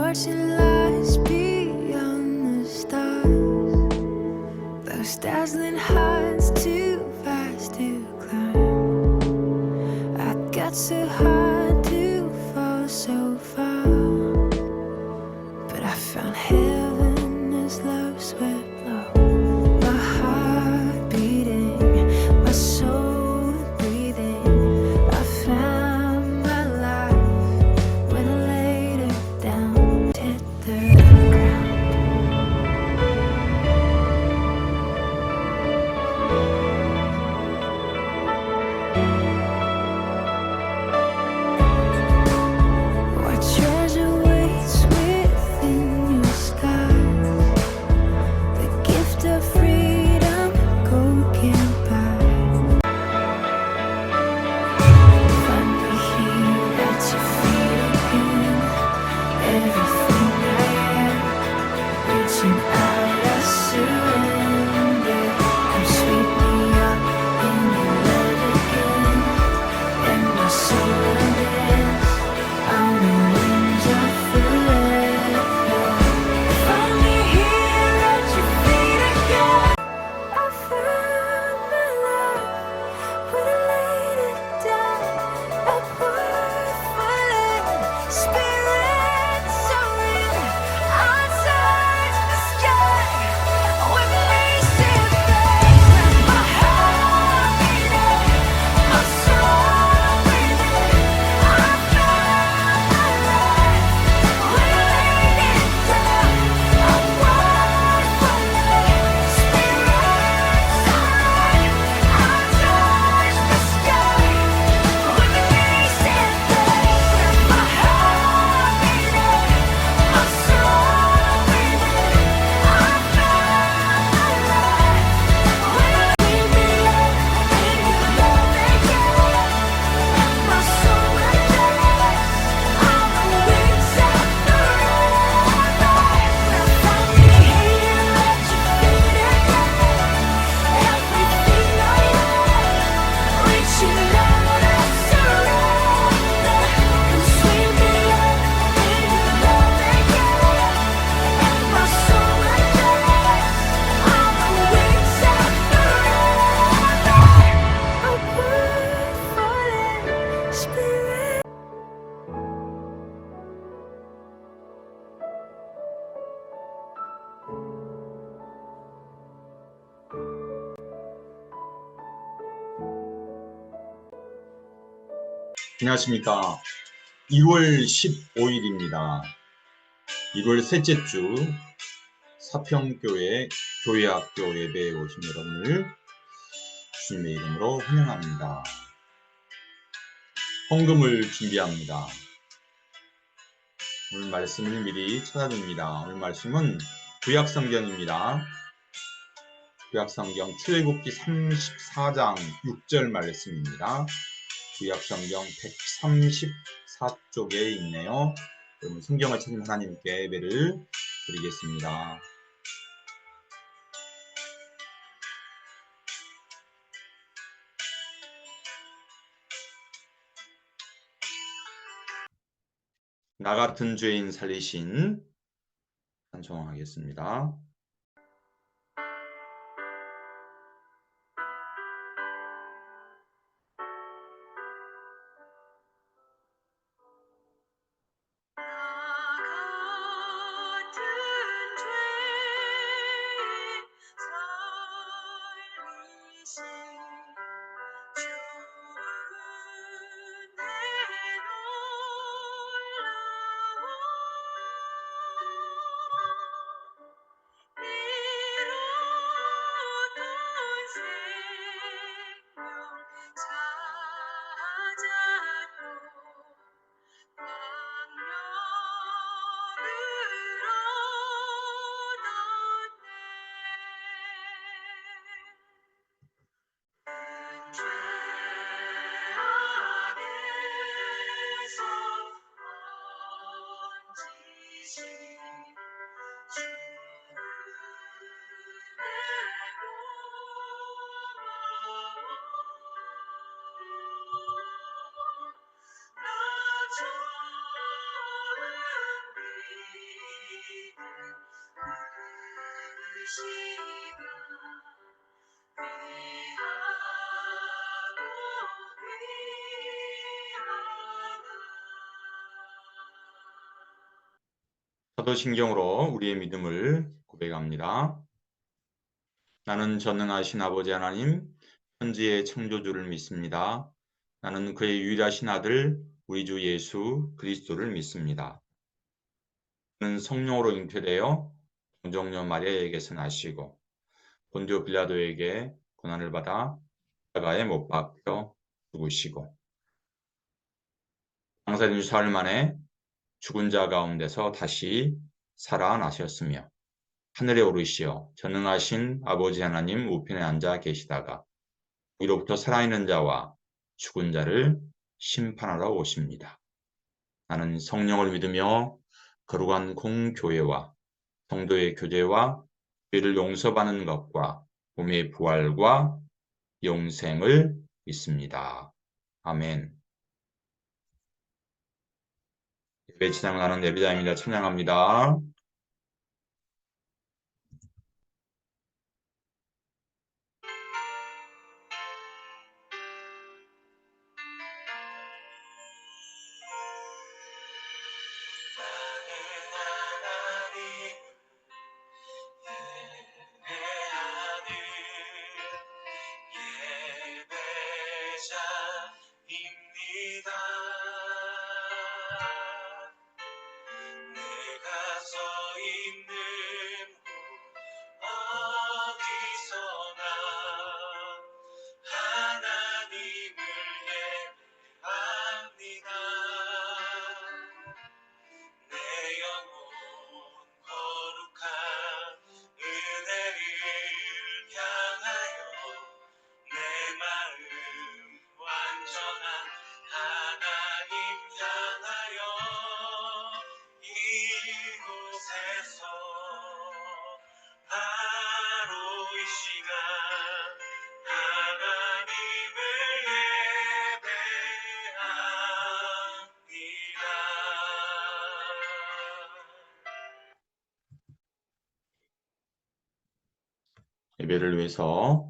watching lights beyond the stars. Those dazzling heights too fast to climb. I got so hard to fall so far, but I found heaven as love swept low. My heart beating, my soul breathing. I found my life when I laid it down, hit the ground. What treasure waits within your skies? The gift of freedom, gold can't buy. Find me here at your feet again. Everything I am, reaching out, I surrender. Come sweep me up in your love again, and my soul unends on the wings of forever. Find me here at your feet again. I found my life when I laid it down. A word spirit soaring. I touch the sky with racing flames. My heart beating, my soul breathing. I found my life when I laid it down. A word spirit soaring. I touch the sky with racing flames. My heart beating, my soul breathing. I found my life when I laid me up in your love again. My soul unends on the wings of forever. Find me here at your feet again. Everything I am, reaching out, I surrender. Come sweep me up in your love again. My soul unends on the wings of forever. A word falling, spirit. 안녕하십니까. 1월 15일입니다. 1월 셋째 주 사평교회 교회학교 예배에 오신 여러분을 주님의 이름으로 환영합니다. 헌금을 준비합니다. 오늘 말씀을 미리 찾아줍니다. 오늘 말씀은 구약성경입니다. 구약성경 출애굽기 34장 6절 말씀입니다. 구약성경 134쪽에 있네요. 여러분 성경을 찾은 하나님께 예배를 드리겠습니다. 나 같은 죄인 살리신 찬송하겠습니다. 사도신경으로 우리의 믿음을 고백합니다. 나는 전능하신 아버지 하나님, 천지의 창조주를 믿습니다. 나는 그의 유일하신 아들, 우리 주 예수 그리스도를 믿습니다. 그는 성령으로 잉태되어 동정녀 마리아에게서 나시고 본디오 빌라도에게 고난을 받아 십자가에 못 박혀 죽으시고 장사된 주 사흘 만에 죽은 자 가운데서 다시 살아나셨으며 하늘에 오르시어 전능하신 아버지 하나님 우편에 앉아 계시다가 위로부터 살아있는 자와 죽은 자를 심판하러 오십니다. 나는 성령을 믿으며 거룩한 공교회와 성도의 교제와 죄를 용서받는 것과 몸의 부활과 영생을 믿습니다. 아멘. 예배 진행하는 예배자입니다. 찬양합니다. 예배를 위해서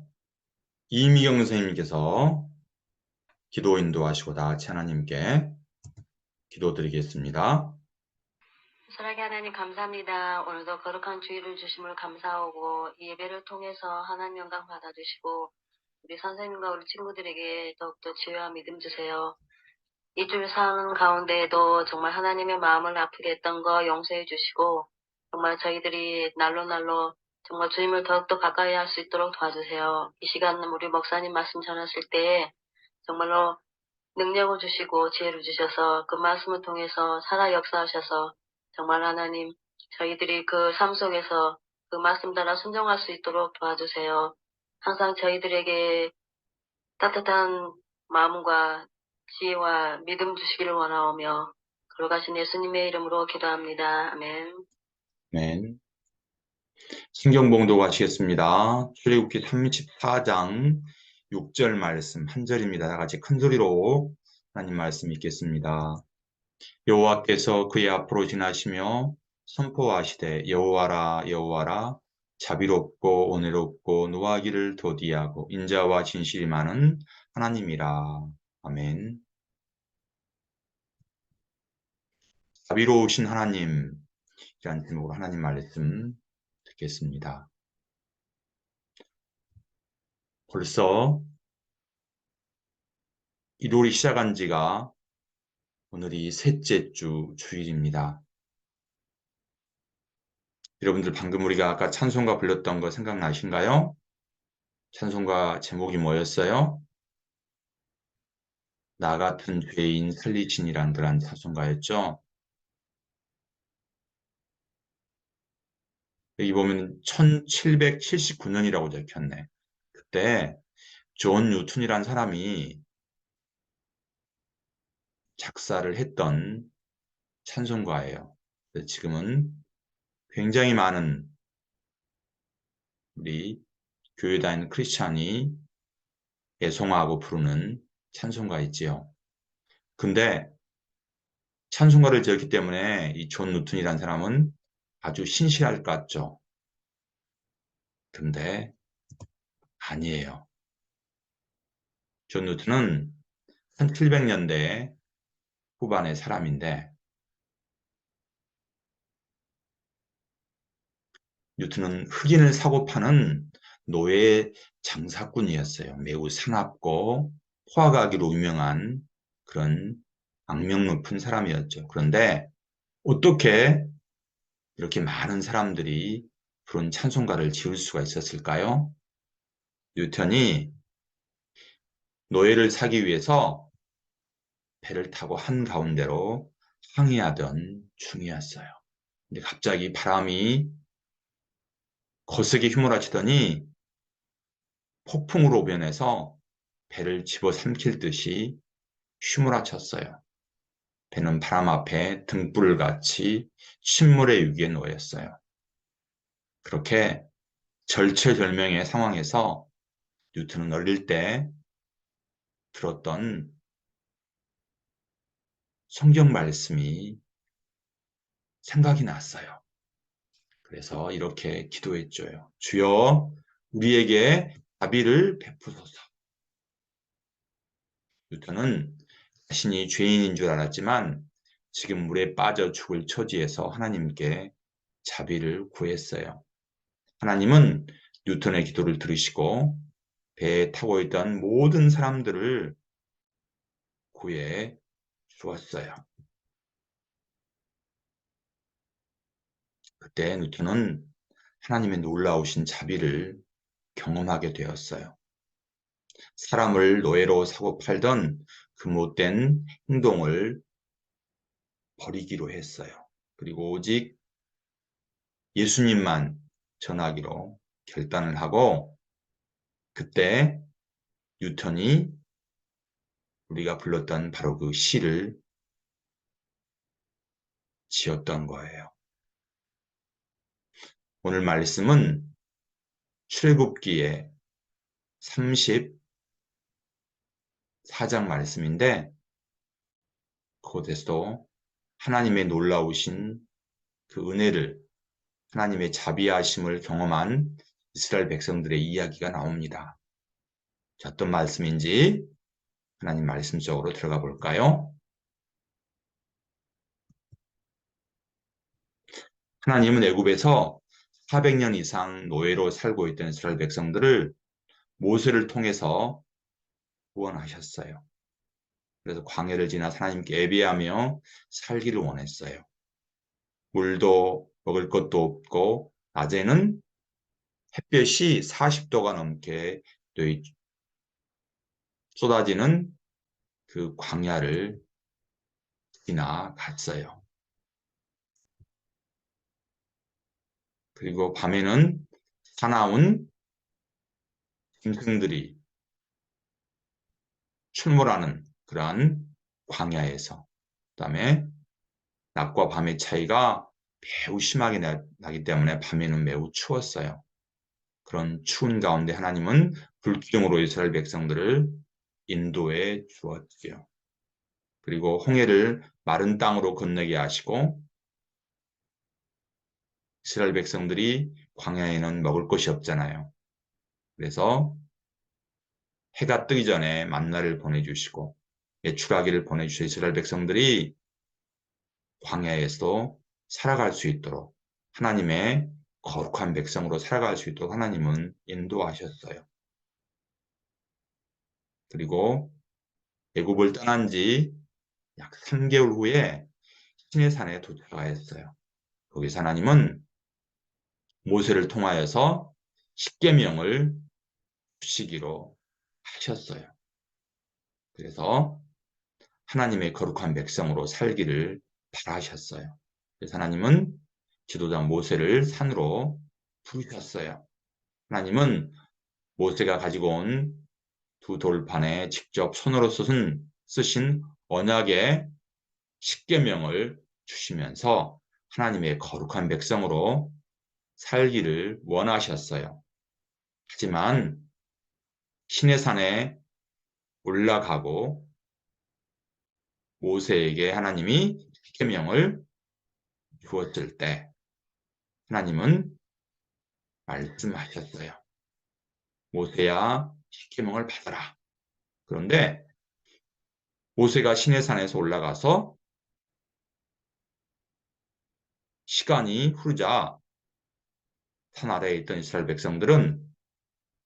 이미경 선생님께서 기도 인도하시고 다 같이 하나님께 기도드리겠습니다. 사랑의 하나님 감사합니다. 오늘도 거룩한 주일을 주심을 감사하고 이 예배를 통해서 하나님 영광 받아주시고 우리 선생님과 우리 친구들에게 더욱더 지혜와 믿음 주세요. 이 주일 사는 가운데에도 정말 하나님의 마음을 아프게 했던 거 용서해 주시고 정말 저희들이 날로 정말 주님을 더욱더 가까이 할 수 있도록 도와주세요. 이 시간 우리 목사님 말씀 전하실 때에 정말로 능력을 주시고 지혜를 주셔서 그 말씀을 통해서 살아 역사하셔서 정말 하나님 저희들이 그 삶 속에서 그 말씀 따라 순종할 수 있도록 도와주세요. 항상 저희들에게 따뜻한 마음과 지혜와 믿음 주시기를 원하오며 거룩하신 예수님의 이름으로 기도합니다. 아멘. 아멘. 신경 봉독하시겠습니다. 출애굽기 34장 6절 말씀 한 절입니다. 다 같이 큰 소리로 하나님 말씀 읽겠습니다. 여호와께서 그의 앞으로 지나시며 선포하시되 여호와라 여호와라 자비롭고 온유롭고 노하기를 더디하고 인자와 진실이 많은 하나님이라. 아멘. 자비로우신 하나님이란 제목으로 하나님 말씀 듣겠습니다. 벌써 1월이 시작한 지가 오늘이 셋째 주 주일입니다. 여러분들 방금 우리가 아까 찬송가 불렀던 거 생각나신가요? 찬송가 제목이 뭐였어요? 나 같은 죄인 살리시니란 그런 찬송가였죠. 여기 보면 1779년이라고 적혔네. 그때 존 뉴턴이란 사람이 작사를 했던 찬송가예요. 지금은 굉장히 많은 우리 교회 다니는 크리스찬이 애송하고 부르는 찬송가 있지요. 근데 찬송가를 지었기 때문에 이 존 뉴턴이라는 사람은 아주 신실할 것 같죠. 근데 아니에요. 존 뉴턴은 1700년대 후반의 사람인데 뉴턴은 흑인을 사고 파는 노예 장사꾼이었어요. 매우 사납고 포화가기로 유명한 그런 악명 높은 사람이었죠. 그런데 어떻게 이렇게 많은 사람들이 그런 찬송가를 지을 수가 있었을까요? 뉴턴이 노예를 사기 위해서 배를 타고 한가운데로 항해하던 중이었어요. 근데 갑자기 바람이 거세게 휘몰아치더니 폭풍으로 변해서 배를 집어삼킬 듯이 휘몰아쳤어요. 배는 바람 앞에 등불을 같이 침몰의 위기에 놓였어요. 그렇게 절체절명의 상황에서 뉴턴은 어릴 때 들었던 성경 말씀이 생각이 났어요. 그래서 이렇게 기도했죠. 주여 우리에게 자비를 베푸소서. 뉴턴은 자신이 죄인인 줄 알았지만 지금 물에 빠져 죽을 처지에서 하나님께 자비를 구했어요. 하나님은 뉴턴의 기도를 들으시고 배에 타고 있던 모든 사람들을 구해 주었어요. 그때 뉴턴은 하나님의 놀라우신 자비를 경험하게 되었어요. 사람을 노예로 사고 팔던 그 못된 행동을 버리기로 했어요. 그리고 오직 예수님만 전하기로 결단을 하고 그때 뉴턴이 우리가 불렀던 바로 그 시를 지었던 거예요. 오늘 말씀은 출애굽기의 34장 말씀인데 그곳에서도 하나님의 놀라우신 그 은혜를 하나님의 자비하심을 경험한 이스라엘 백성들의 이야기가 나옵니다. 자, 어떤 말씀인지 하나님 말씀 속으로 들어가 볼까요? 하나님은 애굽에서 400년 이상 노예로 살고 있던 이스라엘 백성들을 모세를 통해서 구원하셨어요. 그래서 광야를 지나 하나님께 예배하며 살기를 원했어요. 물도 먹을 것도 없고 낮에는 햇볕이 40도가 넘게 쏟아지는 그 광야를 지나갔어요. 그리고 밤에는 사나운 짐승들이 출몰하는 그러한 광야에서 그다음에 낮과 밤의 차이가 매우 심하게 나기 때문에 밤에는 매우 추웠어요. 그런 추운 가운데 하나님은 불기둥으로 이스라엘 백성들을 인도해 주었지요. 그리고 홍해를 마른 땅으로 건너게 하시고 이스라엘 백성들이 광야에는 먹을 것이 없잖아요. 그래서 해가 뜨기 전에 만나를 보내주시고 메추라기를 보내주셔 이스라엘 백성들이 광야에서 살아갈 수 있도록 하나님의 거룩한 백성으로 살아갈 수 있도록 하나님은 인도하셨어요. 그리고 애굽을 떠난 지 약 3개월 후에 시내산에 도착하였어요. 거기서 하나님은 모세를 통하여서 십계명을 주시기로 하셨어요. 그래서 하나님의 거룩한 백성으로 살기를 바라셨어요. 그래서 하나님은 지도자 모세를 산으로 부르셨어요. 하나님은 모세가 가지고 온 두 돌판에 직접 손으로 쓰신 언약의 십계명을 주시면서 하나님의 거룩한 백성으로 살기를 원하셨어요. 하지만 시내산에 올라가고 모세에게 하나님이 십계명을 주었을 때 하나님은 말씀하셨어요. 모세야, 십계명을 받아라. 그런데 모세가 시내산에서 올라가서 시간이 흐르자 산 아래에 있던 이스라엘 백성들은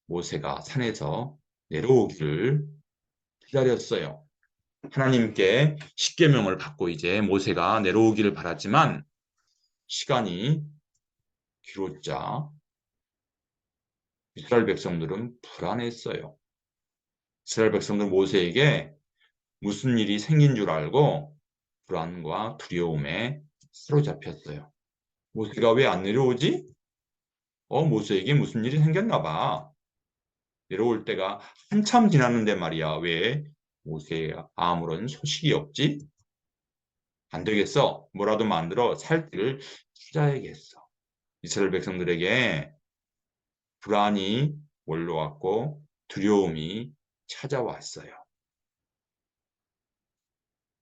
모세가 산에서 내려오기를 기다렸어요. 하나님께 십계명을 받고 이제 모세가 내려오기를 바랐지만 시간이 길었자 이스라엘 백성들은 불안했어요. 이스라엘 백성들 모세에게 무슨 일이 생긴 줄 알고 불안과 두려움에 사로잡혔어요. 모세가 왜 안 내려오지? 모세에게 무슨 일이 생겼나 봐. 내려올 때가 한참 지났는데 말이야. 왜 모세가 아무런 소식이 없지? 안 되겠어. 뭐라도 만들어 살 길을 찾아야겠어. 이스라엘 백성들에게 불안이 몰려왔고 두려움이 찾아왔어요.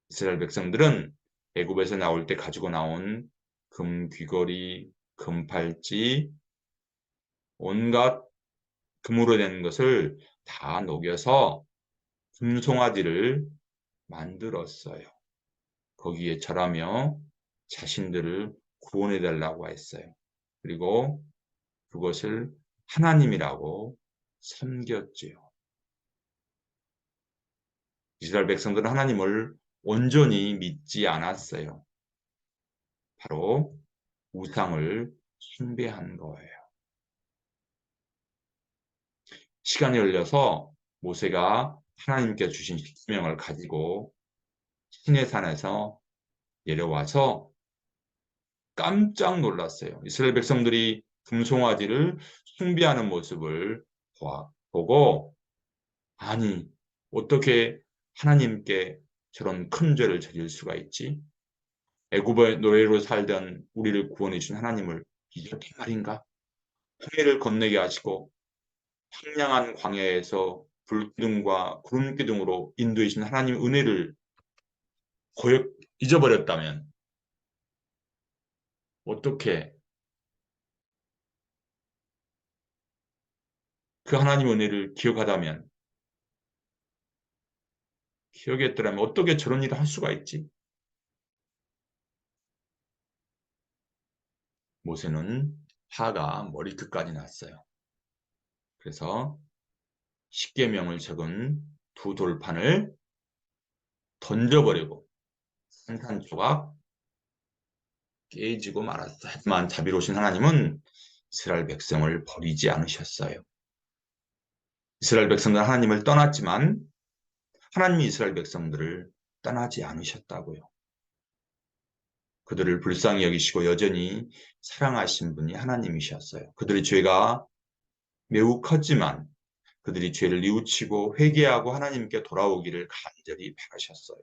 이스라엘 백성들은 애굽에서 나올 때 가지고 나온 금 귀걸이, 금팔찌, 온갖 금으로 된 것을 다 녹여서 금송아지를 만들었어요. 거기에 절하며 자신들을 구원해 달라고 했어요. 그리고 그것을 하나님이라고 섬겼지요. 이스라엘 백성들은 하나님을 온전히 믿지 않았어요. 바로 우상을 숭배한 거예요. 시간이 흘려서 모세가 하나님께 주신 십계명을 가지고 시내산에서 내려와서 깜짝 놀랐어요. 이스라엘 백성들이 금송아지를 숭배하는 모습을 보고 아니 어떻게 하나님께 저런 큰 죄를 저질 수가 있지? 애굽의 노예로 살던 우리를 구원해 준 하나님을 이렇게 말인가? 홍해를 건너게 하시고 황량한 광야에서 불기둥과 구름기둥으로 인도해 주신 하나님의 은혜를 잊어버렸다면 어떻게 그 하나님의 은혜를 기억하다면 기억했더라면 어떻게 저런 일을 할 수가 있지? 모세는 화가 머리끝까지 났어요. 그래서 십계명을 적은 두 돌판을 던져버리고 산산조각 깨지고 말았어요. 하지만 자비로우신 하나님은 이스라엘 백성을 버리지 않으셨어요. 이스라엘 백성들은 하나님을 떠났지만 하나님이 이스라엘 백성들을 떠나지 않으셨다고요. 그들을 불쌍히 여기시고 여전히 사랑하신 분이 하나님이셨어요. 그들의 죄가 매우 컸지만 그들이 죄를 뉘우치고 회개하고 하나님께 돌아오기를 간절히 바라셨어요.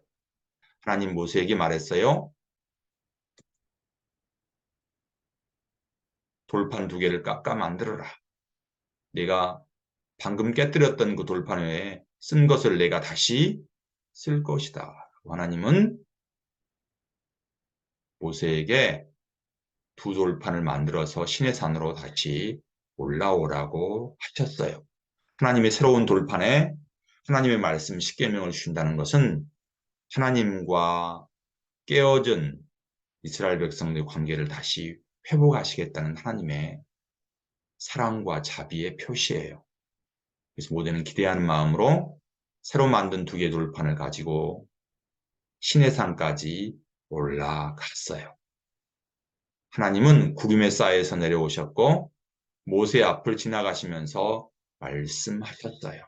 하나님 모세에게 말했어요. 돌판 두 개를 깎아 만들어라. 내가 방금 깨뜨렸던 그 돌판 외에 쓴 것을 내가 다시 쓸 것이다. 하나님은 모세에게 두 돌판을 만들어서 시내산으로 다시 올라오라고 하셨어요. 하나님의 새로운 돌판에 하나님의 말씀 십계명을 주신다는 것은 하나님과 깨어진 이스라엘 백성들의 관계를 다시 회복하시겠다는 하나님의 사랑과 자비의 표시예요. 그래서 모세는 기대하는 마음으로 새로 만든 두 개의 돌판을 가지고 시내산까지 올라갔어요. 하나님은 구름의 사이에서 내려오셨고 모세 앞을 지나가시면서 말씀하셨어요.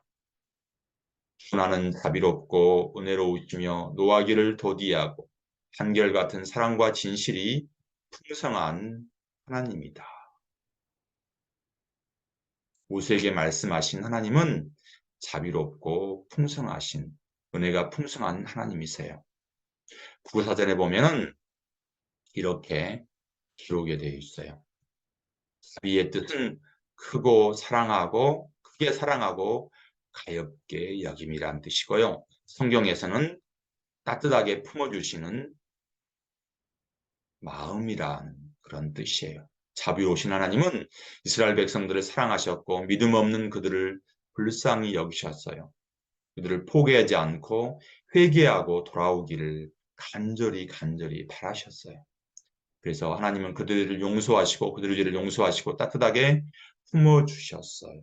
나는 자비롭고 은혜로우시며 노하기를 더디하고 한결같은 사랑과 진실이 풍성한 하나님이다. 모세에게 말씀하신 하나님은 자비롭고 풍성하신 은혜가 풍성한 하나님이세요. 구사전에 보면은 이렇게 기록이 되어 있어요. 자비의 뜻은 크게 사랑하고 가엾게 여김이란 뜻이고요. 성경에서는 따뜻하게 품어주시는 마음이란 그런 뜻이에요. 자비로우신 하나님은 이스라엘 백성들을 사랑하셨고 믿음 없는 그들을 불쌍히 여기셨어요. 그들을 포기하지 않고 회개하고 돌아오기를 간절히 바라셨어요. 그래서 하나님은 그들을 용서하시고 그들의 죄를 용서하시고 따뜻하게 품어주셨어요.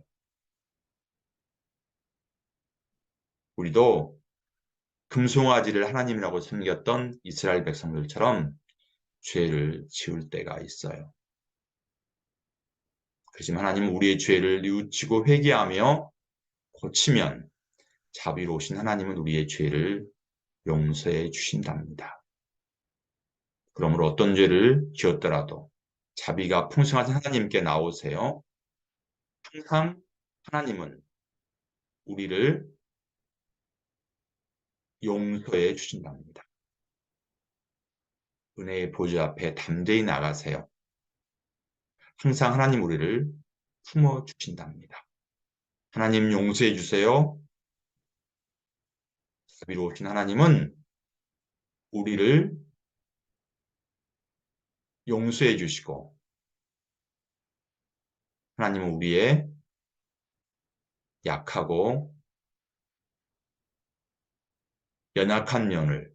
우리도 금송아지를 하나님이라고 섬겼던 이스라엘 백성들처럼 죄를 지을 때가 있어요. 그렇지만 하나님은 우리의 죄를 뉘우치고 회개하며 고치면 자비로우신 하나님은 우리의 죄를 용서해 주신답니다. 그러므로 어떤 죄를 지었더라도 자비가 풍성하신 하나님께 나오세요. 항상 하나님은 우리를 용서해 주신답니다. 은혜의 보좌 앞에 담대히 나가세요. 항상 하나님 우리를 품어 주신답니다. 하나님 용서해 주세요. 자비로우신 하나님은 우리를 용서해 주시고 하나님은 우리의 약하고 연약한 면을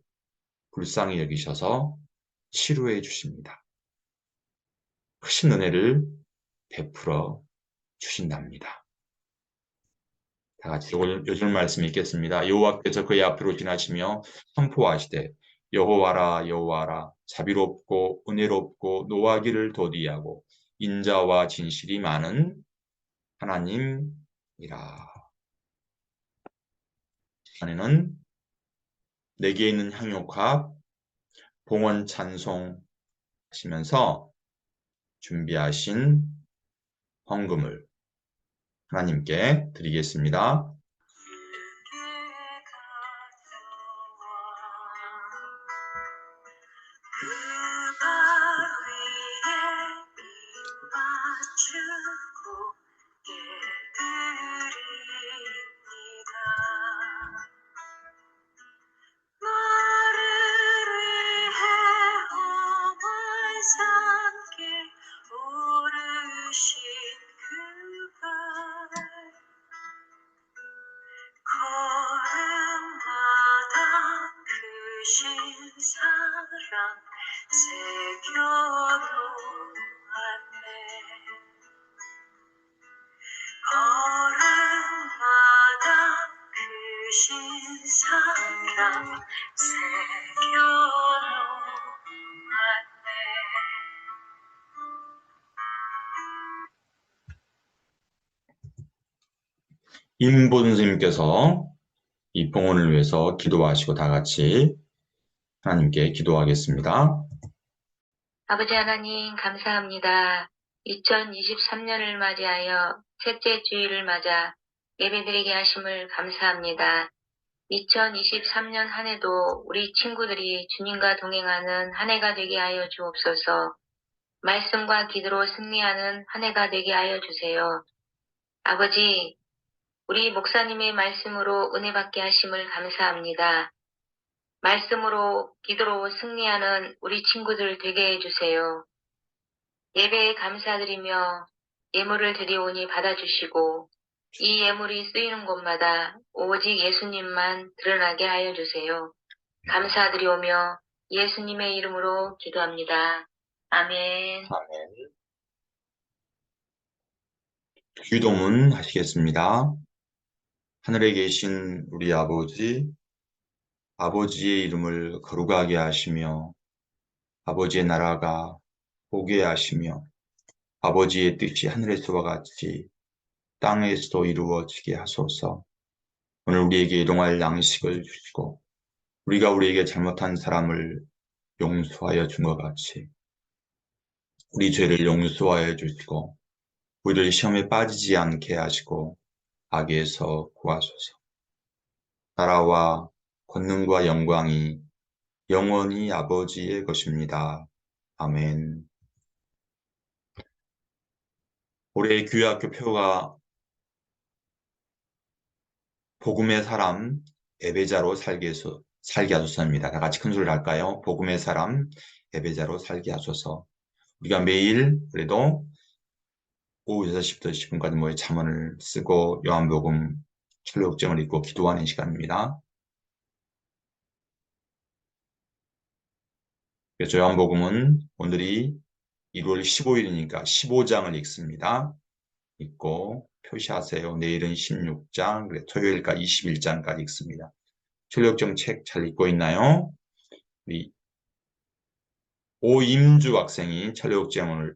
불쌍히 여기셔서 치료해 주십니다. 크신 은혜를 베풀어 주신답니다. 다 같이 요즘 말씀 읽겠습니다. 여호와께서 그의 앞으로 지나시며 선포하시되 여호와라 여호와라 자비롭고 은혜롭고 노하기를 더디하고 인자와 진실이 많은 하나님이라. 시간에는 내게 있는 향유값 봉헌 찬송 하시면서 준비하신 헌금을 하나님께 드리겠습니다. 임본 선생님께서 이 봉헌을 위해서 기도하시고 다 같이 하나님께 기도하겠습니다. 아버지 하나님 감사합니다. 2023년을 맞이하여 셋째 주일을 맞아 예배드리게 하심을 감사합니다. 2023년 한 해도 우리 친구들이 주님과 동행하는 한 해가 되게 하여 주옵소서. 말씀과 기도로 승리하는 한 해가 되게 하여 주세요. 아버지, 우리 목사님의 말씀으로 은혜 받게 하심을 감사합니다. 말씀으로 기도로 승리하는 우리 친구들 되게 해주세요. 예배에 감사드리며 예물을 드리오니 받아주시고 이 예물이 쓰이는 곳마다 오직 예수님만 드러나게 하여 주세요. 감사드리오며 예수님의 이름으로 기도합니다. 아멘. 아멘. 기도문 하시겠습니다. 하늘에 계신 우리 아버지, 아버지의 이름을 거룩하게 하시며 아버지의 나라가 오게 하시며 아버지의 뜻이 하늘에서와 같이 땅에서도 이루어지게 하소서. 오늘 우리에게 일용할 양식을 주시고 우리가 우리에게 잘못한 사람을 용서하여 준 것 같이 우리 죄를 용서하여 주시고 우리를 시험에 빠지지 않게 하시고 악에서 구하소서. 나라와 권능과 영광이 영원히 아버지의 것입니다. 아멘. 올해 교회학교 표가 복음의 사람 예배자로 살게 하소서입니다. 다 같이 큰 소리를 할까요? 복음의 사람 예배자로 살게 하소서. 우리가 매일 그래도 오후 6시부터 10분까지 모여 잠언을 쓰고 요한복음 철로역정을 읽고 기도하는 시간입니다. 그래서 요한복음은 오늘이 1월 15일이니까 15장을 읽습니다. 읽고 표시하세요. 내일은 16장, 그래 토요일까지 21장까지 읽습니다. 철로역정 책 잘 읽고 있나요? 우리 오임주 학생이 철로역정을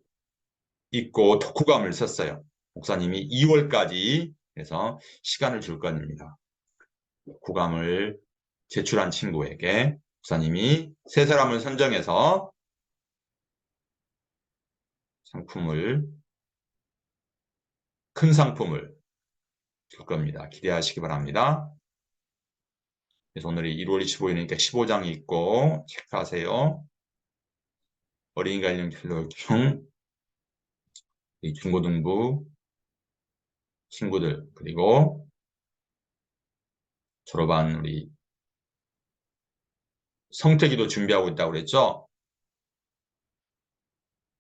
읽고 독후감을 썼어요. 목사님이 2월까지 해서 시간을 줄 겁니다. 독후감을 제출한 친구에게 목사님이 세 사람을 선정해서 큰 상품을 줄 겁니다. 기대하시기 바랍니다. 그래서 오늘이 1월 25일이니까 15장 읽고 체크하세요. 어린이 관련 철로역정 중고등부 친구들 그리고 졸업한 우리 성태기도 준비하고 있다고 그랬죠?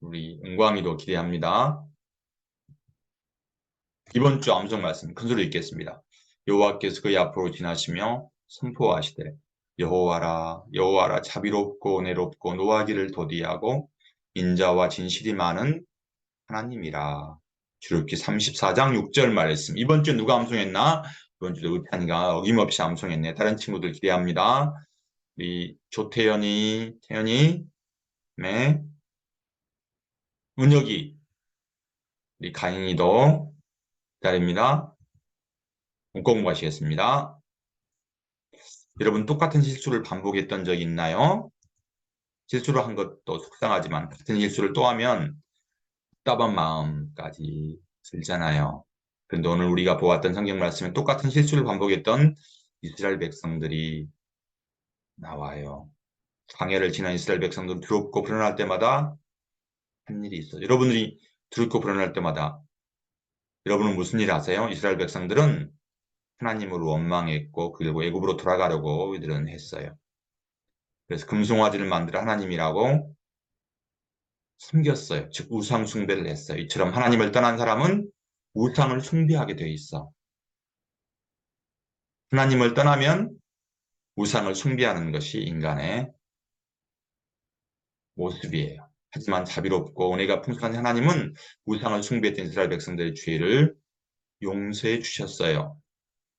우리 은광이도 기대합니다. 이번 주 암송 말씀 큰 소리 읽겠습니다. 여호와께서 그의 앞으로 지나시며 선포하시되 여호와라 여호와라 자비롭고 은혜롭고 노하기를 더디하고 인자와 진실이 많은 하나님이라. 출애굽기 34장 6절 말씀. 이번 주 누가 암송했나? 이번 주도 의탄이가 어김없이 암송했네. 다른 친구들 기대합니다. 우리 조태연이, 태연이, 네, 은혁이, 우리 가인이도 기다립니다. 문법 공부하시겠습니다. 여러분 똑같은 실수를 반복했던 적 있나요? 실수를 한 것도 속상하지만 같은 실수를 또 하면 답답한 마음까지 들잖아요. 그런데 오늘 우리가 보았던 성경 말씀에 똑같은 실수를 반복했던 이스라엘 백성들이 나와요. 광야를 지난 이스라엘 백성들은 두렵고 불안할 때마다 한 일이 있어요. 여러분들이 두렵고 불안할 때마다 여러분은 무슨 일 아세요? 이스라엘 백성들은 하나님을 원망했고 그리고 애굽으로 돌아가려고 이들은 했어요. 그래서 금송아지를 만들어 하나님이라고 섬겼어요. 즉 우상 숭배를 했어요. 이처럼 하나님을 떠난 사람은 우상을 숭배하게 돼 있어. 하나님을 떠나면 우상을 숭배하는 것이 인간의 모습이에요. 하지만 자비롭고 은혜가 풍성한 하나님은 우상을 숭배했던 이스라엘 백성들의 죄를 용서해 주셨어요.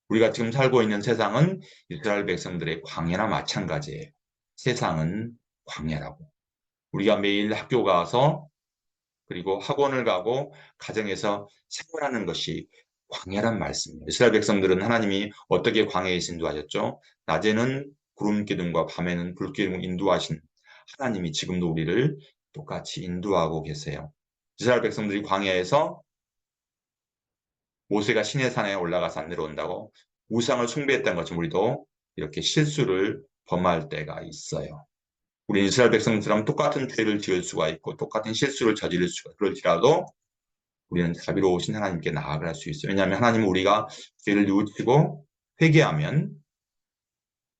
우리가 지금 살고 있는 세상은 이스라엘 백성들의 광야나 마찬가지예요. 세상은 광야라고. 우리가 매일 학교 가서 그리고 학원을 가고 가정에서 생활하는 것이 광야란 말씀이에요. 이스라엘 백성들은 하나님이 어떻게 광야에서 인도하셨죠? 낮에는 구름 기둥과 밤에는 불 기둥을 인도하신 하나님이 지금도 우리를 똑같이 인도하고 계세요. 이스라엘 백성들이 광야에서 모세가 시내산에 올라가서 안 내려온다고 우상을 숭배했다는 것처럼 우리도 이렇게 실수를 범할 때가 있어요. 우리 이스라엘 백성들처럼 똑같은 죄를 지을 수가 있고 똑같은 실수를 저지를 수가 그럴지라도 우리는 자비로우신 하나님께 나아갈 수 있어요. 왜냐하면 하나님은 우리가 죄를 뉘우치고 회개하면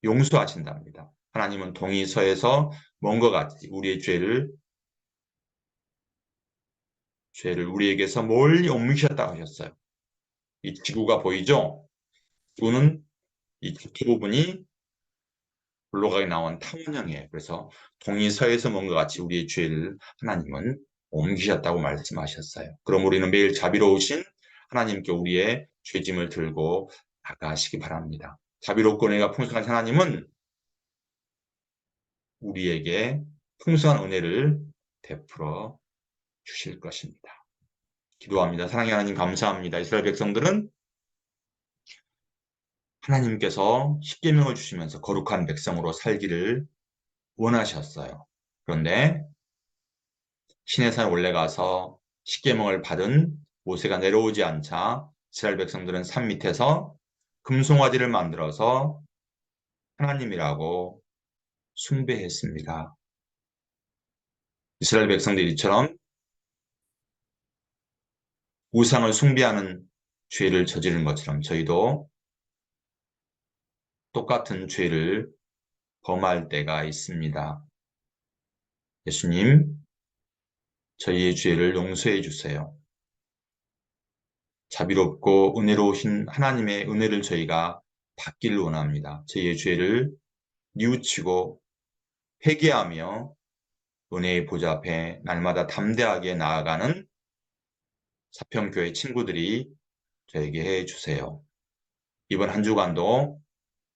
용서하신답니다. 하나님은 동이 서에서 먼 것 같이 우리의 죄를 우리에게서 멀리 옮기셨다고 하셨어요. 이 지구가 보이죠? 지구는 이 겉에 부분이 블록하게 나온 탐원형이에요. 그래서 동이 서에서 먼 것 같이 우리의 죄를 하나님은 옮기셨다고 말씀하셨어요. 그럼 우리는 매일 자비로우신 하나님께 우리의 죄짐을 들고 나가시기 바랍니다. 자비롭고 은혜가 풍성한 하나님은 우리에게 풍성한 은혜를 베풀어 주실 것입니다. 기도합니다. 사랑의 하나님 감사합니다. 이스라엘 백성들은 하나님께서 십계명을 주시면서 거룩한 백성으로 살기를 원하셨어요. 그런데 시내산에 올라가서 십계명을 받은 모세가 내려오지 않자 이스라엘 백성들은 산 밑에서 금송아지를 만들어서 하나님이라고 숭배했습니다. 이스라엘 백성들이 이처럼 우상을 숭배하는 죄를 저지른 것처럼 저희도 똑같은 죄를 범할 때가 있습니다. 예수님, 저희의 죄를 용서해 주세요. 자비롭고 은혜로우신 하나님의 은혜를 저희가 받기를 원합니다. 저희의 죄를 뉘우치고 회개하며 은혜의 보좌 앞에 날마다 담대하게 나아가는 사평교회 친구들이 저에게 해 주세요. 이번 한 주간도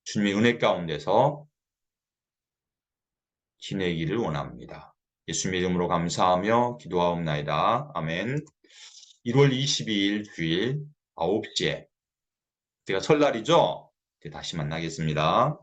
주님의 은혜 가운데서 지내기를 원합니다. 예수님의 이름으로 감사하며 기도하옵나이다. 아멘. 1월 22일 주일 9시에, 제가 설날이죠? 다시 만나겠습니다.